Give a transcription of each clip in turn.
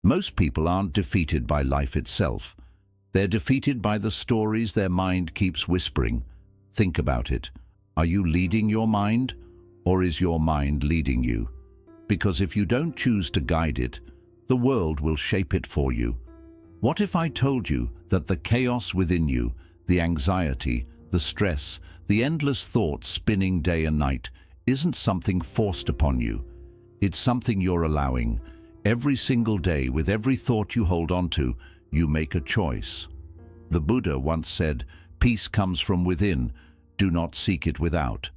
Most people aren't defeated by life itself. They're defeated by the stories their mind keeps whispering. Think about it. Are you leading your mind, or is your mind leading you? Because if you don't choose to guide it, the world will shape it for you. What if I told you that the chaos within you, the anxiety, the stress, the endless thoughts spinning day and night, isn't something forced upon you? It's something you're allowing. Every single day, with every thought you hold on to, you make a choice. The Buddha once said, "Peace comes from within, do not seek it without."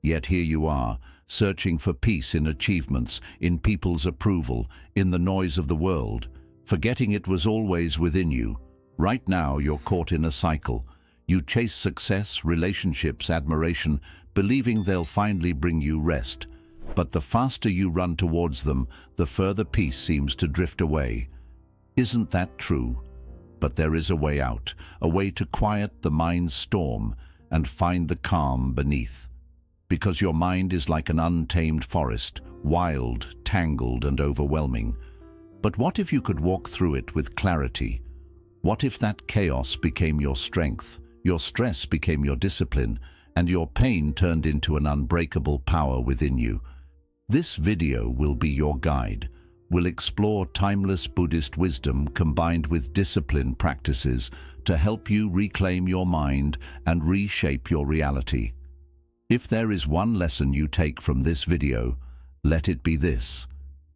Yet here you are, searching for peace in achievements, in people's approval, in the noise of the world, forgetting it was always within you. Right now, you're caught in a cycle. You chase success, relationships, admiration, believing they'll finally bring you rest. But the faster you run towards them, the further peace seems to drift away. Isn't that true? But there is a way out, a way to quiet the mind's storm and find the calm beneath. Because your mind is like an untamed forest, wild, tangled, and overwhelming. But what if you could walk through it with clarity? What if that chaos became your strength, your stress became your discipline, and your pain turned into an unbreakable power within you? This video will be your guide. We'll explore timeless Buddhist wisdom combined with discipline practices to help you reclaim your mind and reshape your reality. If there is one lesson you take from this video, let it be this.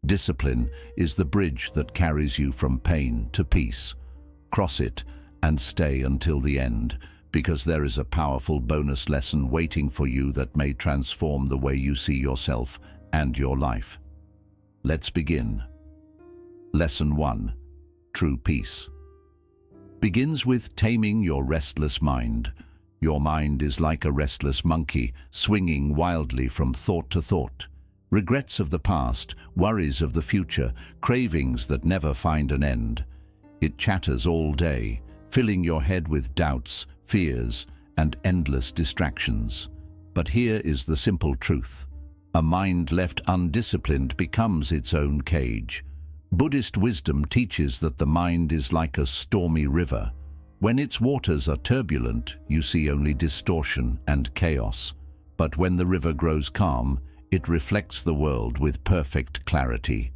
Discipline is the bridge that carries you from pain to peace. Cross it and stay until the end, because there is a powerful bonus lesson waiting for you that may transform the way you see yourself and your life. Let's begin. Lesson 1. True peace. Begins with taming your restless mind. Your mind is like a restless monkey, swinging wildly from thought to thought. Regrets of the past, worries of the future, cravings that never find an end. It chatters all day, filling your head with doubts, fears, and endless distractions. But here is the simple truth. A mind left undisciplined becomes its own cage. Buddhist wisdom teaches that the mind is like a stormy river. When its waters are turbulent, you see only distortion and chaos. But when the river grows calm, it reflects the world with perfect clarity.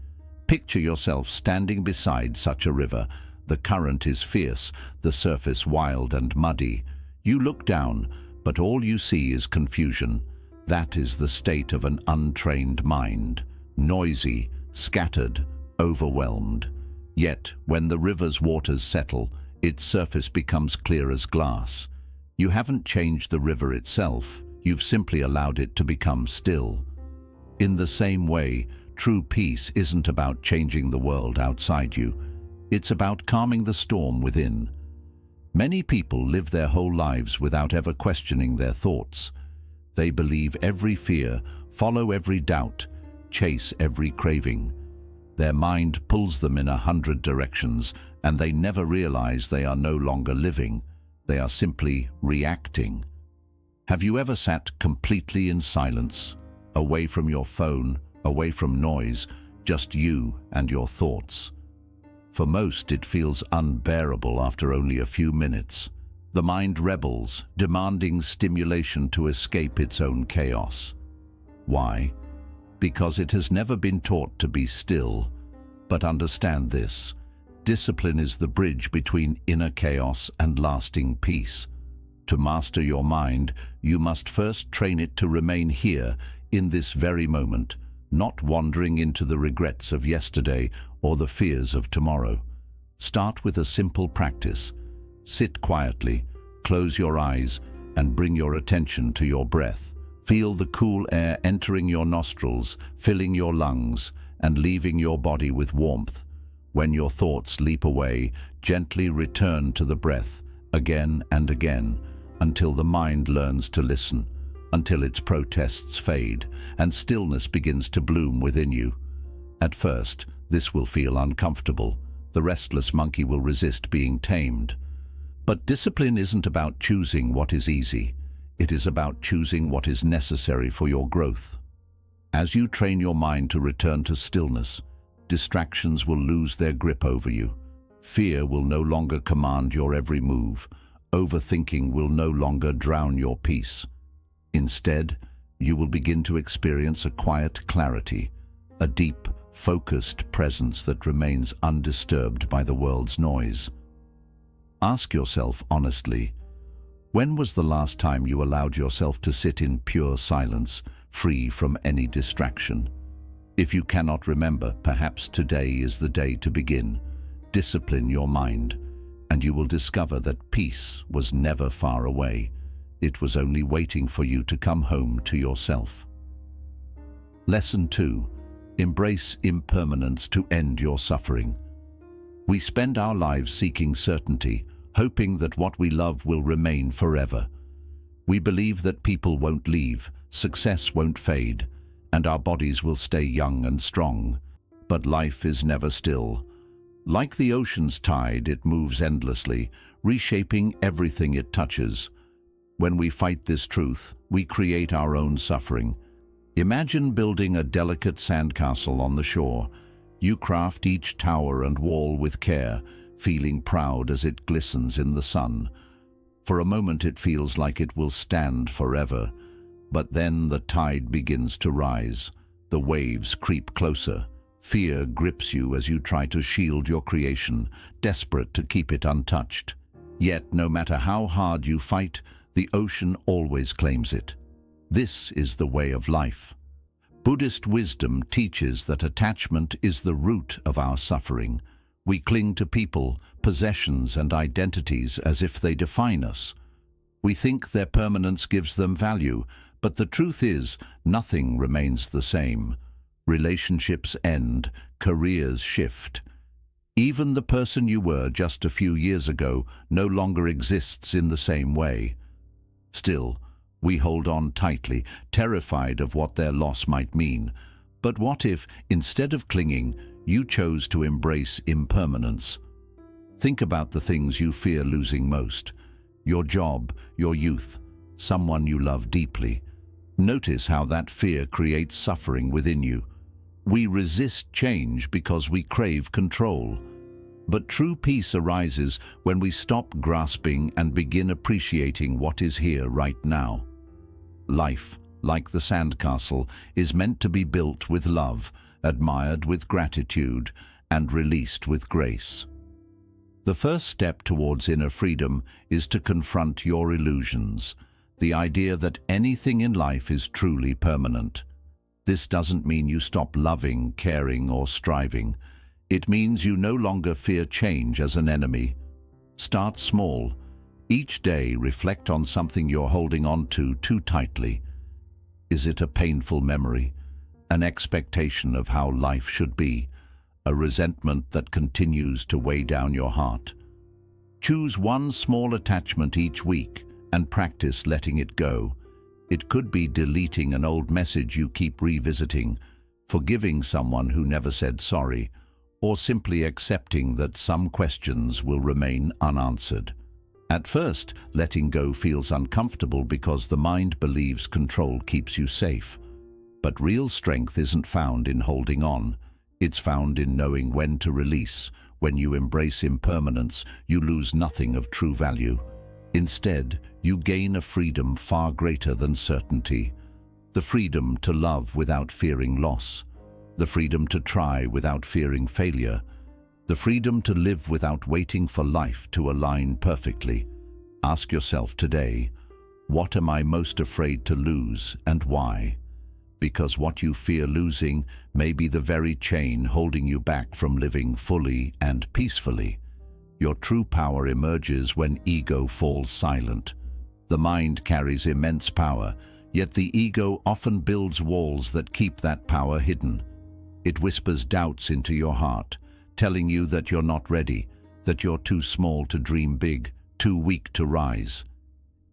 Picture yourself standing beside such a river. The current is fierce, the surface wild and muddy. You look down, but all you see is confusion. That is the state of an untrained mind, noisy, scattered, overwhelmed. Yet, when the river's waters settle, its surface becomes clear as glass. You haven't changed the river itself, you've simply allowed it to become still. In the same way, true peace isn't about changing the world outside you. It's about calming the storm within. Many people live their whole lives without ever questioning their thoughts. They believe every fear, follow every doubt, chase every craving. Their mind pulls them in 100 directions, and they never realize they are no longer living. They are simply reacting. Have you ever sat completely in silence, away from your phone, away from noise, just you and your thoughts? For most, it feels unbearable after only a few minutes. The mind rebels, demanding stimulation to escape its own chaos. Why? Because it has never been taught to be still. But understand this: discipline is the bridge between inner chaos and lasting peace. To master your mind, you must first train it to remain here, in this very moment, not wandering into the regrets of yesterday or the fears of tomorrow. Start with a simple practice. Sit quietly, close your eyes, and bring your attention to your breath. Feel the cool air entering your nostrils, filling your lungs, and leaving your body with warmth. When your thoughts leap away, gently return to the breath, again and again, until the mind learns to listen, until its protests fade, and stillness begins to bloom within you. At first, this will feel uncomfortable. The restless monkey will resist being tamed. But discipline isn't about choosing what is easy. It is about choosing what is necessary for your growth. As you train your mind to return to stillness, distractions will lose their grip over you. Fear will no longer command your every move. Overthinking will no longer drown your peace. Instead, you will begin to experience a quiet clarity, a deep, focused presence that remains undisturbed by the world's noise. Ask yourself honestly, when was the last time you allowed yourself to sit in pure silence, free from any distraction? If you cannot remember, perhaps today is the day to begin. Discipline your mind, and you will discover that peace was never far away. It was only waiting for you to come home to yourself. Lesson 2. Embrace impermanence to end your suffering. We spend our lives seeking certainty, hoping that what we love will remain forever. We believe that people won't leave, success won't fade, and our bodies will stay young and strong. But life is never still. Like the ocean's tide, it moves endlessly, reshaping everything it touches. When we fight this truth, we create our own suffering. Imagine building a delicate sandcastle on the shore. You craft each tower and wall with care, feeling proud as it glistens in the sun. For a moment it feels like it will stand forever. But then the tide begins to rise. The waves creep closer. Fear grips you as you try to shield your creation, desperate to keep it untouched. Yet, no matter how hard you fight, the ocean always claims it. This is the way of life. Buddhist wisdom teaches that attachment is the root of our suffering. We cling to people, possessions, and identities as if they define us. We think their permanence gives them value, but the truth is, nothing remains the same. Relationships end, careers shift. Even the person you were just a few years ago no longer exists in the same way. Still, we hold on tightly, terrified of what their loss might mean. But what if, instead of clinging, you chose to embrace impermanence? Think about the things you fear losing most. Your job, your youth, someone you love deeply. Notice how that fear creates suffering within you. We resist change because we crave control. But true peace arises when we stop grasping and begin appreciating what is here right now. Life, like the sandcastle, is meant to be built with love, admired with gratitude, and released with grace. The first step towards inner freedom is to confront your illusions, the idea that anything in life is truly permanent. This doesn't mean you stop loving, caring, or striving. It means you no longer fear change as an enemy. Start small. Each day, reflect on something you're holding on to too tightly. Is it a painful memory? An expectation of how life should be? A resentment that continues to weigh down your heart? Choose one small attachment each week and practice letting it go. It could be deleting an old message you keep revisiting, forgiving someone who never said sorry, or simply accepting that some questions will remain unanswered. At first, letting go feels uncomfortable because the mind believes control keeps you safe. But real strength isn't found in holding on. It's found in knowing when to release. When you embrace impermanence, you lose nothing of true value. Instead, you gain a freedom far greater than certainty. The freedom to love without fearing loss. The freedom to try without fearing failure. The freedom to live without waiting for life to align perfectly. Ask yourself today, what am I most afraid to lose and why? Because what you fear losing may be the very chain holding you back from living fully and peacefully. Your true power emerges when ego falls silent. The mind carries immense power, yet the ego often builds walls that keep that power hidden. It whispers doubts into your heart, telling you that you're not ready, that you're too small to dream big, too weak to rise.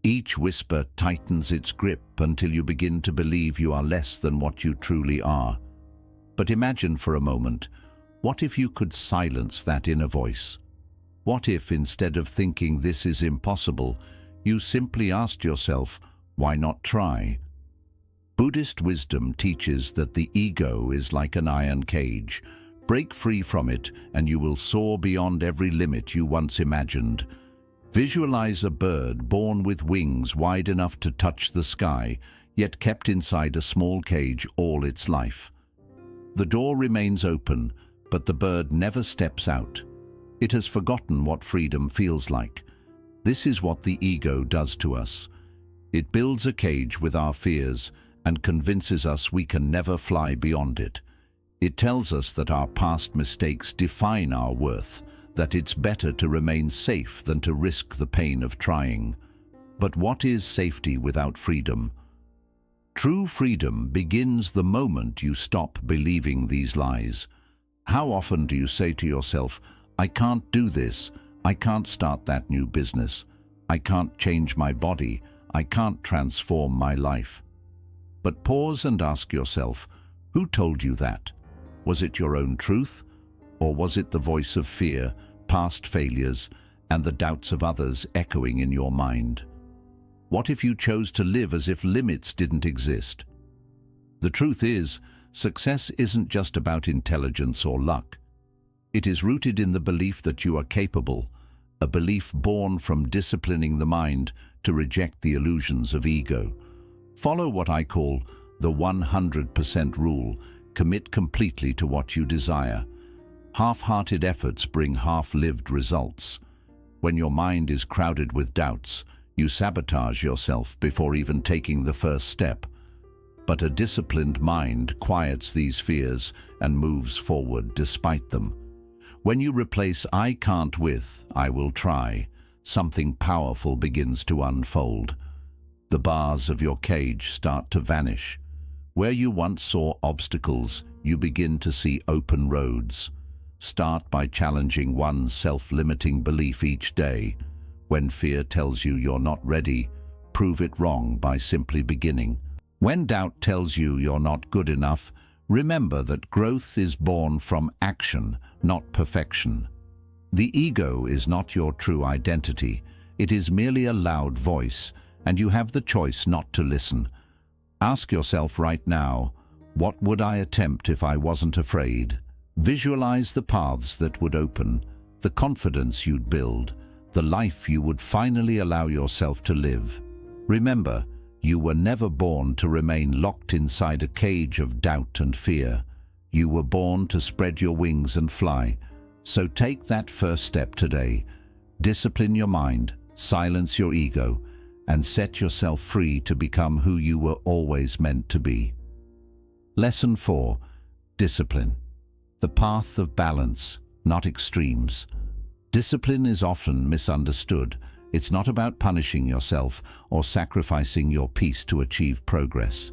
Each whisper tightens its grip until you begin to believe you are less than what you truly are. But imagine for a moment, what if you could silence that inner voice? What if, instead of thinking this is impossible, you simply asked yourself, why not try? Buddhist wisdom teaches that the ego is like an iron cage, Break free from it, and you will soar beyond every limit you once imagined. Visualize a bird born with wings wide enough to touch the sky, yet kept inside a small cage all its life. The door remains open, but the bird never steps out. It has forgotten what freedom feels like. This is what the ego does to us. It builds a cage with our fears and convinces us we can never fly beyond it. It tells us that our past mistakes define our worth, that it's better to remain safe than to risk the pain of trying. But what is safety without freedom? True freedom begins the moment you stop believing these lies. How often do you say to yourself, "I can't do this, I can't start that new business, I can't change my body, I can't transform my life"? But pause and ask yourself, who told you that? Was it your own truth? Or was it the voice of fear, past failures, and the doubts of others echoing in your mind? What if you chose to live as if limits didn't exist? The truth is, success isn't just about intelligence or luck. It is rooted in the belief that you are capable, a belief born from disciplining the mind to reject the illusions of ego. Follow what I call the 100% rule. Commit completely to what you desire. Half-hearted efforts bring half-lived results. When your mind is crowded with doubts, you sabotage yourself before even taking the first step. But a disciplined mind quiets these fears and moves forward despite them. When you replace "I can't" with "I will try," something powerful begins to unfold. The bars of your cage start to vanish. Where you once saw obstacles, you begin to see open roads. Start by challenging one self-limiting belief each day. When fear tells you you're not ready, prove it wrong by simply beginning. When doubt tells you you're not good enough, remember that growth is born from action, not perfection. The ego is not your true identity. It is merely a loud voice, and you have the choice not to listen. Ask yourself right now, what would I attempt if I wasn't afraid? Visualize the paths that would open, the confidence you'd build, the life you would finally allow yourself to live. Remember, you were never born to remain locked inside a cage of doubt and fear. You were born to spread your wings and fly. So take that first step today. Discipline your mind, silence your ego, and set yourself free to become who you were always meant to be. Lesson 4. Discipline. The path of balance, not extremes. Discipline is often misunderstood. It's not about punishing yourself or sacrificing your peace to achieve progress.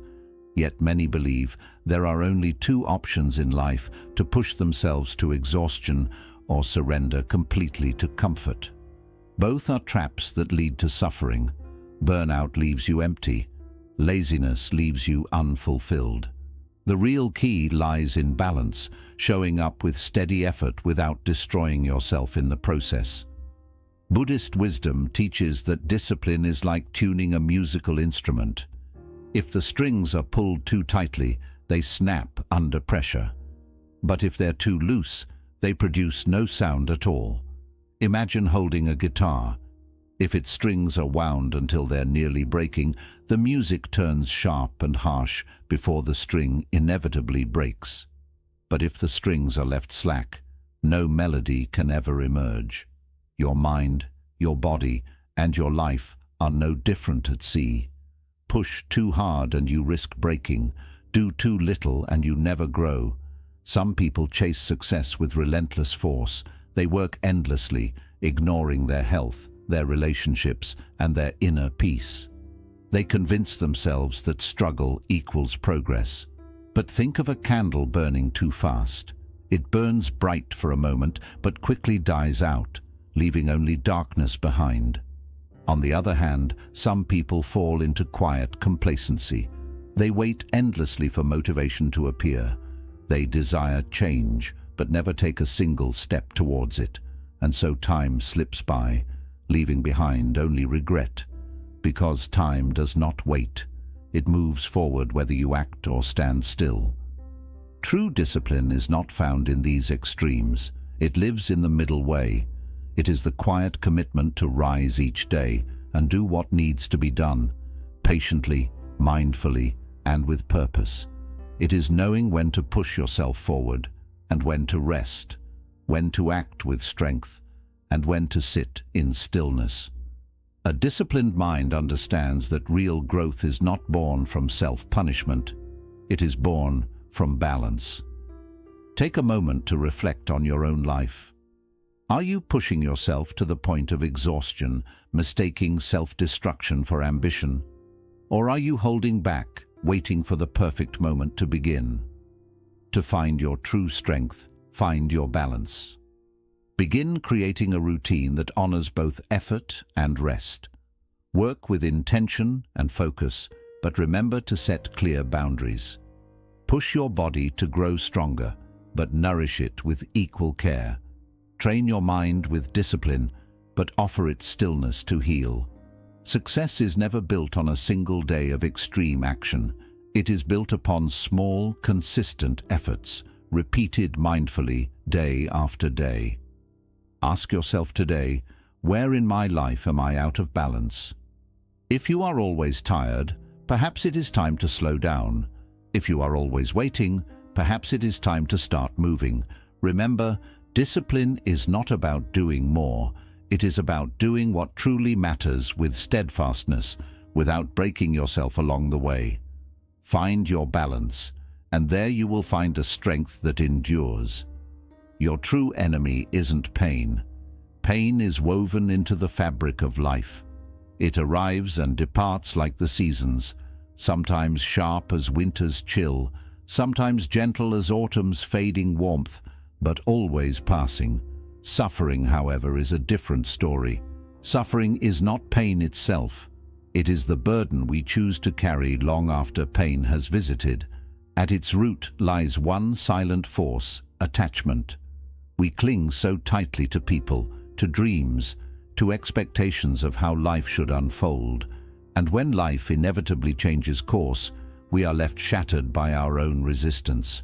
Yet many believe there are only two options in life: to push themselves to exhaustion or surrender completely to comfort. Both are traps that lead to suffering. Burnout leaves you empty. Laziness leaves you unfulfilled. The real key lies in balance, showing up with steady effort without destroying yourself in the process. Buddhist wisdom teaches that discipline is like tuning a musical instrument. If the strings are pulled too tightly, they snap under pressure. But if they're too loose, they produce no sound at all. Imagine holding a guitar. If its strings are wound until they're nearly breaking, the music turns sharp and harsh before the string inevitably breaks. But if the strings are left slack, no melody can ever emerge. Your mind, your body, and your life are no different at sea. Push too hard and you risk breaking. Do too little and you never grow. Some people chase success with relentless force. They work endlessly, ignoring their health, their relationships, and their inner peace. They convince themselves that struggle equals progress. But think of a candle burning too fast. It burns bright for a moment, but quickly dies out, leaving only darkness behind. On the other hand, some people fall into quiet complacency. They wait endlessly for motivation to appear. They desire change, but never take a single step towards it. And so time slips by, leaving behind only regret. Because time does not wait. It moves forward whether you act or stand still. True discipline is not found in these extremes. It lives in the middle way. It is the quiet commitment to rise each day and do what needs to be done, patiently, mindfully, and with purpose. It is knowing when to push yourself forward and when to rest, when to act with strength, and when to sit in stillness. A disciplined mind understands that real growth is not born from self-punishment. It is born from balance. Take a moment to reflect on your own life. Are you pushing yourself to the point of exhaustion, mistaking self-destruction for ambition? Or are you holding back, waiting for the perfect moment to begin? To find your true strength, find your balance. Begin creating a routine that honors both effort and rest. Work with intention and focus, but remember to set clear boundaries. Push your body to grow stronger, but nourish it with equal care. Train your mind with discipline, but offer it stillness to heal. Success is never built on a single day of extreme action. It is built upon small, consistent efforts, repeated mindfully day after day. Ask yourself today, where in my life am I out of balance? If you are always tired, perhaps it is time to slow down. If you are always waiting, perhaps it is time to start moving. Remember, discipline is not about doing more. It is about doing what truly matters with steadfastness, without breaking yourself along the way. Find your balance, and there you will find a strength that endures. Your true enemy isn't pain. Pain is woven into the fabric of life. It arrives and departs like the seasons, sometimes sharp as winter's chill, sometimes gentle as autumn's fading warmth, but always passing. Suffering, however, is a different story. Suffering is not pain itself. It is the burden we choose to carry long after pain has visited. At its root lies one silent force, attachment. We cling so tightly to people, to dreams, to expectations of how life should unfold, and when life inevitably changes course, we are left shattered by our own resistance.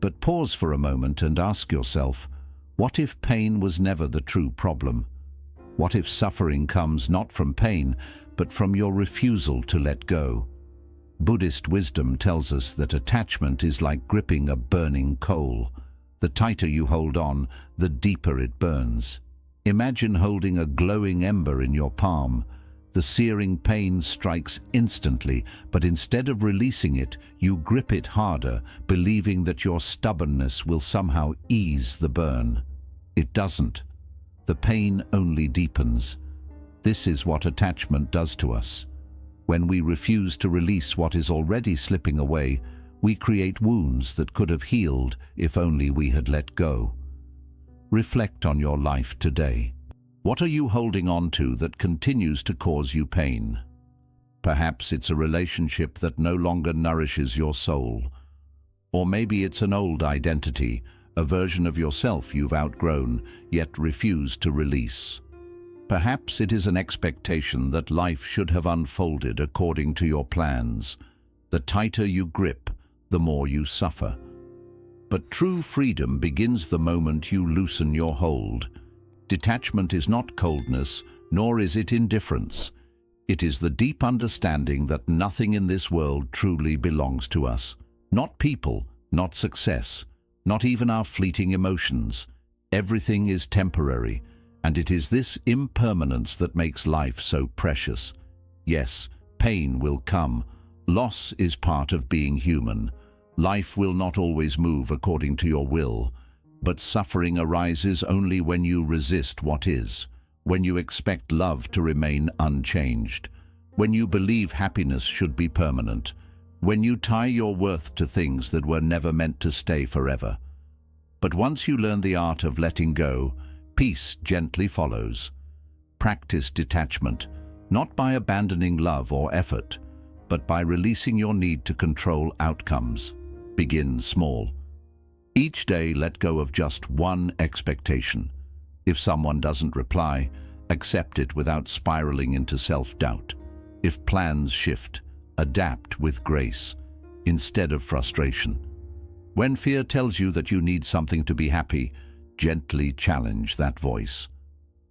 But pause for a moment and ask yourself, what if pain was never the true problem? What if suffering comes not from pain, but from your refusal to let go? Buddhist wisdom tells us that attachment is like gripping a burning coal. The tighter you hold on, the deeper it burns. Imagine holding a glowing ember in your palm. The searing pain strikes instantly, but instead of releasing it, you grip it harder, believing that your stubbornness will somehow ease the burn. It doesn't. The pain only deepens. This is what attachment does to us. When we refuse to release what is already slipping away, we create wounds that could have healed if only we had let go. Reflect on your life today. What are you holding on to that continues to cause you pain? Perhaps it's a relationship that no longer nourishes your soul. Or maybe it's an old identity, a version of yourself you've outgrown, yet refuse to release. Perhaps it is an expectation that life should have unfolded according to your plans. The tighter you grip, the more you suffer. But true freedom begins the moment you loosen your hold. Detachment is not coldness, nor is it indifference. It is the deep understanding that nothing in this world truly belongs to us. Not people, not success, not even our fleeting emotions. Everything is temporary, and it is this impermanence that makes life so precious. Yes, pain will come. Loss is part of being human. Life will not always move according to your will, but suffering arises only when you resist what is, when you expect love to remain unchanged, when you believe happiness should be permanent, when you tie your worth to things that were never meant to stay forever. But once you learn the art of letting go, peace gently follows. Practice detachment, not by abandoning love or effort, but by releasing your need to control outcomes. Begin small. Each day, let go of just one expectation. If someone doesn't reply, accept it without spiraling into self-doubt. If plans shift, adapt with grace, instead of frustration. When fear tells you that you need something to be happy, gently challenge that voice.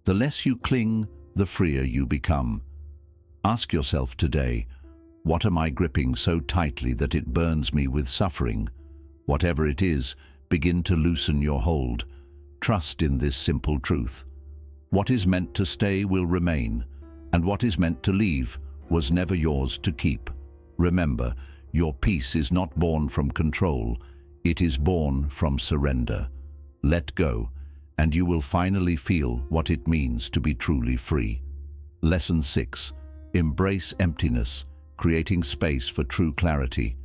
The less you cling, the freer you become. Ask yourself today, what am I gripping so tightly that it burns me with suffering? Whatever it is, begin to loosen your hold. Trust in this simple truth. What is meant to stay will remain, and what is meant to leave was never yours to keep. Remember, your peace is not born from control, it is born from surrender. Let go, and you will finally feel what it means to be truly free. Lesson 6. Embrace emptiness, creating space for true clarity.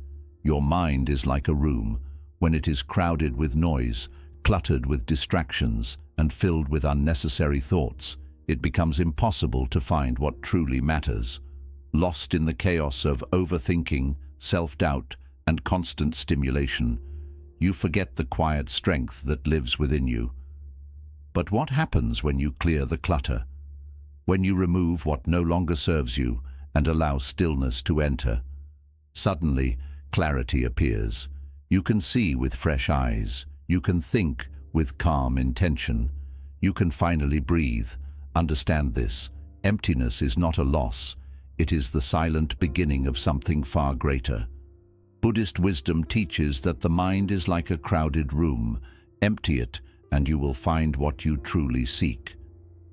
Your mind is like a room. When it is crowded with noise, cluttered with distractions, and filled with unnecessary thoughts, it becomes impossible to find what truly matters. Lost in the chaos of overthinking, self-doubt, and constant stimulation, you forget the quiet strength that lives within you. But what happens when you clear the clutter? When you remove what no longer serves you and allow stillness to enter? Suddenly, clarity appears. You can see with fresh eyes. You can think with calm intention. You can finally breathe. Understand this. Emptiness is not a loss. It is the silent beginning of something far greater. Buddhist wisdom teaches that the mind is like a crowded room. Empty it, and you will find what you truly seek.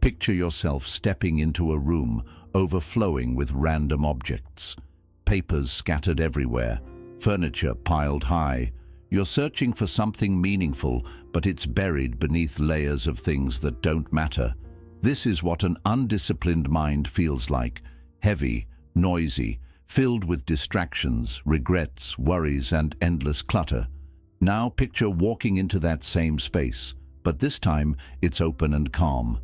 Picture yourself stepping into a room overflowing with random objects. Papers scattered everywhere, furniture piled high. You're searching for something meaningful, but it's buried beneath layers of things that don't matter. This is what an undisciplined mind feels like: heavy, noisy, filled with distractions, regrets, worries, and endless clutter. Now picture walking into that same space, but this time it's open and calm.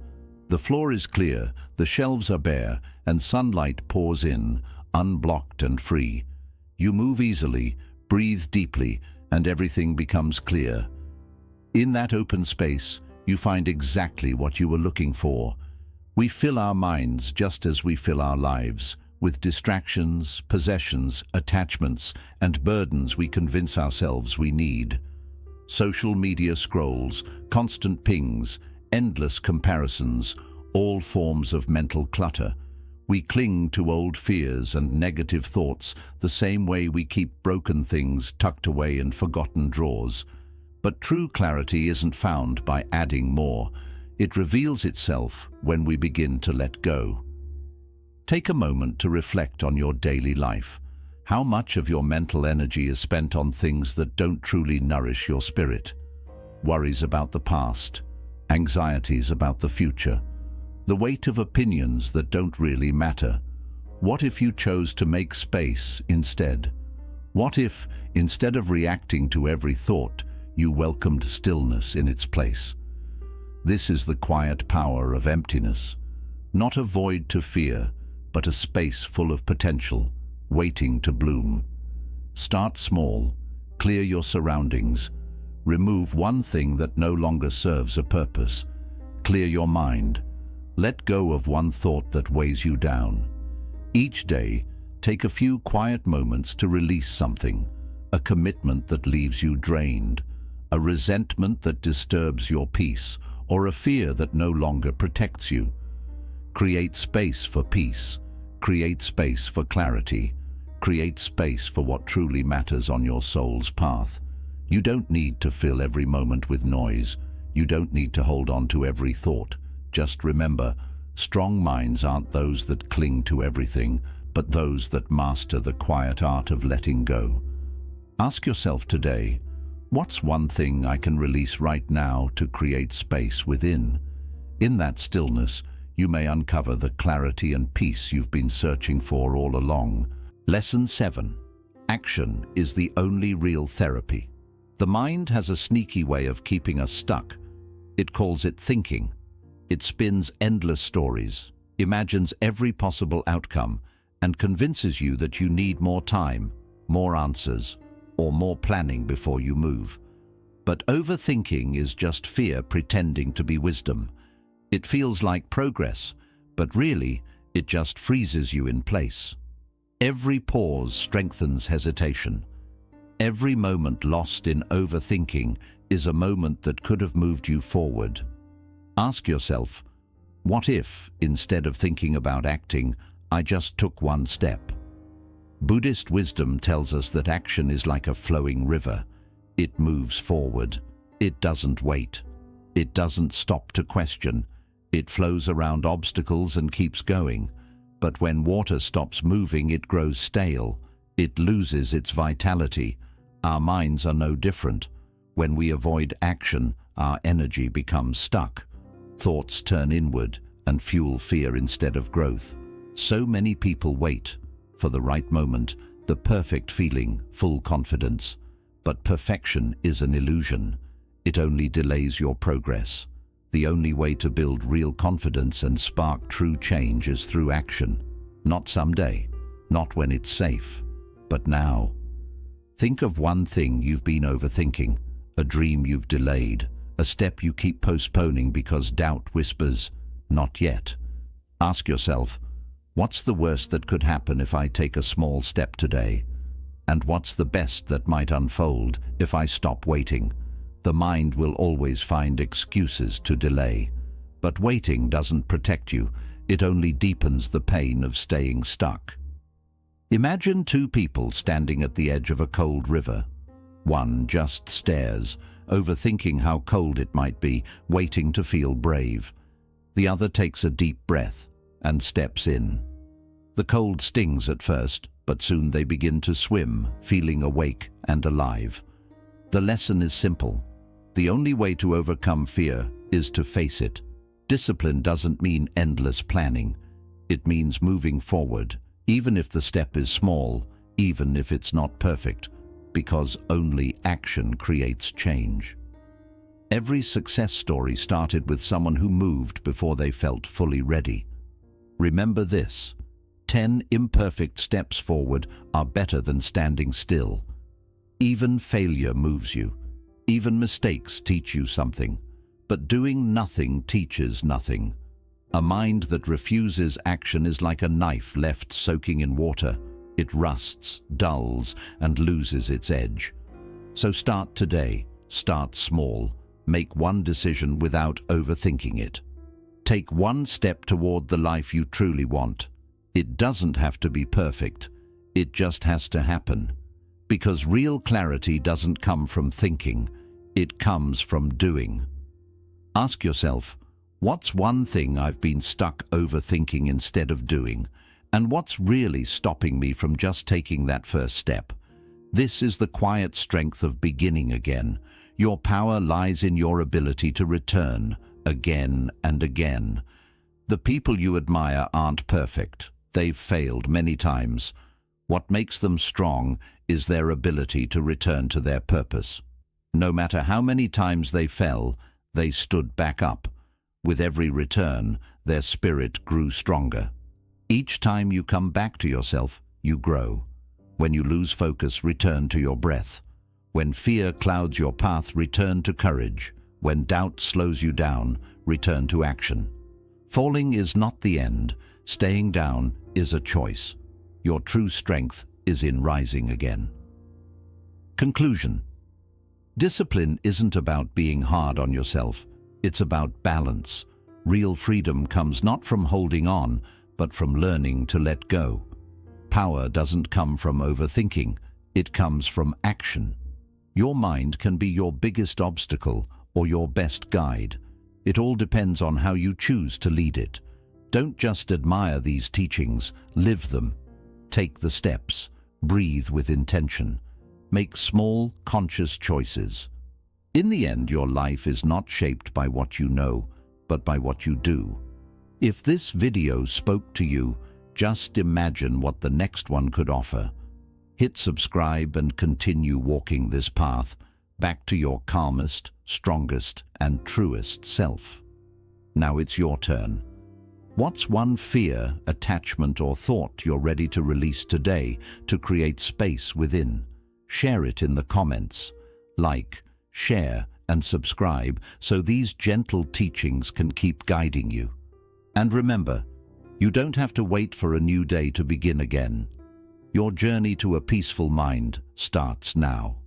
The floor is clear, the shelves are bare, and sunlight pours in, unblocked and free. You move easily, breathe deeply, and everything becomes clear. In that open space, you find exactly what you were looking for. We fill our minds just as we fill our lives, with distractions, possessions, attachments, and burdens we convince ourselves we need. Social media scrolls, constant pings, endless comparisons, all forms of mental clutter. We cling to old fears and negative thoughts the same way we keep broken things tucked away in forgotten drawers. But true clarity isn't found by adding more. It reveals itself when we begin to let go. Take a moment to reflect on your daily life. How much of your mental energy is spent on things that don't truly nourish your spirit? Worries about the past, anxieties about the future, the weight of opinions that don't really matter. What if you chose to make space instead? What if, instead of reacting to every thought, you welcomed stillness in its place? This is the quiet power of emptiness. Not a void to fear, but a space full of potential, waiting to bloom. Start small, clear your surroundings, remove one thing that no longer serves a purpose. Clear your mind. Let go of one thought that weighs you down. Each day, take a few quiet moments to release something, a commitment that leaves you drained, a resentment that disturbs your peace, or a fear that no longer protects you. Create space for peace. Create space for clarity. Create space for what truly matters on your soul's path. You don't need to fill every moment with noise. You don't need to hold on to every thought. Just remember, strong minds aren't those that cling to everything, but those that master the quiet art of letting go. Ask yourself today, what's one thing I can release right now to create space within? In that stillness, you may uncover the clarity and peace you've been searching for all along. Lesson 7. Action is the only real therapy. The mind has a sneaky way of keeping us stuck. It calls it thinking. It spins endless stories, imagines every possible outcome, and convinces you that you need more time, more answers, or more planning before you move. But overthinking is just fear pretending to be wisdom. It feels like progress, but really, it just freezes you in place. Every pause strengthens hesitation. Every moment lost in overthinking is a moment that could have moved you forward. Ask yourself, what if, instead of thinking about acting, I just took one step? Buddhist wisdom tells us that action is like a flowing river. It moves forward. It doesn't wait. It doesn't stop to question. It flows around obstacles and keeps going. But when water stops moving, it grows stale. It loses its vitality. Our minds are no different. When we avoid action, our energy becomes stuck. Thoughts turn inward and fuel fear instead of growth. So many people wait for the right moment, the perfect feeling, full confidence. But perfection is an illusion. It only delays your progress. The only way to build real confidence and spark true change is through action. Not someday, not when it's safe, but now. Think of one thing you've been overthinking, a dream you've delayed, a step you keep postponing because doubt whispers, "Not yet." Ask yourself, what's the worst that could happen if I take a small step today? And what's the best that might unfold if I stop waiting? The mind will always find excuses to delay. But waiting doesn't protect you. It only deepens the pain of staying stuck. Imagine two people standing at the edge of a cold river. One just stares, overthinking how cold it might be, waiting to feel brave. The other takes a deep breath and steps in. The cold stings at first, but soon they begin to swim, feeling awake and alive. The lesson is simple. The only way to overcome fear is to face it. Discipline doesn't mean endless planning. It means moving forward, even if the step is small, even if it's not perfect, because only action creates change. Every success story started with someone who moved before they felt fully ready. Remember this: 10 imperfect steps forward are better than standing still. Even failure moves you. Even mistakes teach you something. But doing nothing teaches nothing. A mind that refuses action is like a knife left soaking in water. It rusts, dulls, and loses its edge. So start today. Start small. Make one decision without overthinking it. Take one step toward the life you truly want. It doesn't have to be perfect. It just has to happen. Because real clarity doesn't come from thinking. It comes from doing. Ask yourself, what's one thing I've been stuck overthinking instead of doing? And what's really stopping me from just taking that first step? This is the quiet strength of beginning again. Your power lies in your ability to return, again and again. The people you admire aren't perfect. They've failed many times. What makes them strong is their ability to return to their purpose. No matter how many times they fell, they stood back up. With every return, their spirit grew stronger. Each time you come back to yourself, you grow. When you lose focus, return to your breath. When fear clouds your path, return to courage. When doubt slows you down, return to action. Falling is not the end. Staying down is a choice. Your true strength is in rising again. Conclusion. Discipline isn't about being hard on yourself. It's about balance. Real freedom comes not from holding on, but from learning to let go. Power doesn't come from overthinking. It comes from action. Your mind can be your biggest obstacle or your best guide. It all depends on how you choose to lead it. Don't just admire these teachings, live them. Take the steps. Breathe with intention. Make small, conscious choices. In the end, your life is not shaped by what you know, but by what you do. If this video spoke to you, just imagine what the next one could offer. Hit subscribe and continue walking this path back to your calmest, strongest, and truest self. Now it's your turn. What's one fear, attachment, or thought you're ready to release today to create space within? Share it in the comments. Like, share, and subscribe so these gentle teachings can keep guiding you. And remember, you don't have to wait for a new day to begin again. Your journey to a peaceful mind starts now.